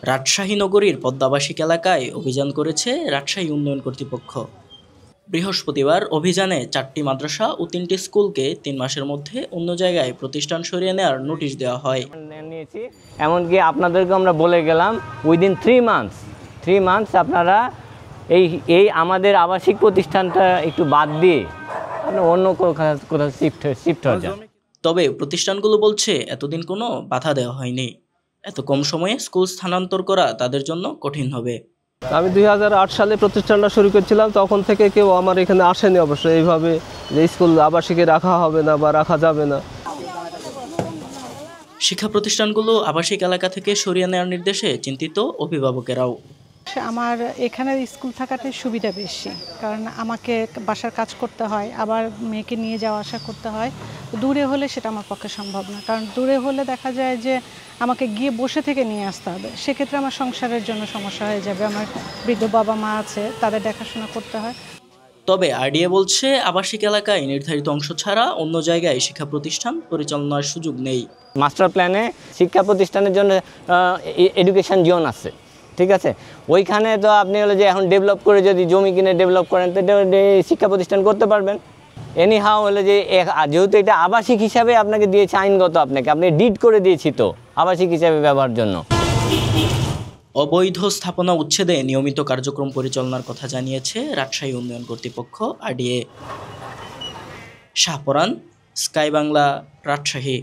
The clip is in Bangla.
রাজশাহী নগরীর পদ্মাবাসিক এলাকায় অভিযান করেছে রাজশাহী উন্নয়ন কর্তৃপক্ষ। বৃহস্পতিবার অভিযানে 4টি মাদ্রাসা ও 3টি স্কুলকে 3 মাসের মধ্যে অন্য জায়গায় প্রতিষ্ঠান সরিয়ে নেওয়ার নোটিশ দেওয়া হয়। এমনকি আপনাদেরকে আমরা বলে গেলাম উইদিন 3 মান্থস আপনারা এই আমাদের আবাসিক প্রতিষ্ঠানটা একটু বাদ দিয়ে অন্য কোথাও শিফট হয়ে যান। তবে প্রতিষ্ঠানগুলো বলছে এতদিন কোনো বাধা দেওয়া হয়নি। এত কম সময়ে স্কুল স্থানান্তর করা তাদের জন্য কঠিন হবে। আমি 2008 সালে প্রতিষ্ঠানটা শুরু করেছিলাম, তখন থেকে কেউ আমার এখানে আসেনি অবশ্যই এইভাবে যে স্কুল আবাসিকে রাখা হবে না বা রাখা যাবে না। শিক্ষা প্রতিষ্ঠানগুলো আবাসিক এলাকা থেকে সরিয়ে নেওয়ার নির্দেশে চিন্তিত অভিভাবকেরাও। আমার এখানে স্কুল থাকাটাই সুবিধা বেশি, কারণ আমাকে বাসার কাজ করতে হয়, আবার মেয়েকে নিয়ে যাওয়া আসা করতে হয়। দূরে হলে সেটা আমার পক্ষে সম্ভব না, কারণ দূরে হলে দেখা যায় যে আমাকে গিয়ে বসে থেকে নিয়ে আসতে হবে। সেক্ষেত্রে আমার সংসারের জন্য সমস্যা হয়ে যাবে। আমার বৃদ্ধ বাবা মা আছে, তাদের দেখাশোনা করতে হয়। তবে আরডিএ বলছে আবাসিক এলাকায় নির্ধারিত অংশ ছাড়া অন্য জায়গায় শিক্ষা প্রতিষ্ঠান পরিচালনার সুযোগ নেই। মাস্টার প্ল্যানে শিক্ষা প্রতিষ্ঠানের জন্য এডুকেশন জোন আছে, ঠিক আছে। ওইখানে তো আপনি হলো যে এখন ডেভেলপ করে যদি জমি কিনে ডেভেলপ করেন তো শিক্ষা প্রতিষ্ঠান করতে পারবেন। এনিহাও হলো যে যেহেতু এটা আবাসিক হিসাবে আপনাকে দিয়েছে আইনগত, আপনি ডিড করে দিয়েছি তো আবাসিক হিসাবে ব্যবহার জন্য। অবৈধ স্থাপনা উচ্ছেদে নিয়মিত কার্যক্রম পরিচালনার কথা জানিয়েছে রাজশাহী উন্নয়ন কর্তৃপক্ষ আরডিএ। শাহপরান, স্কাই বাংলা, রাজশাহী।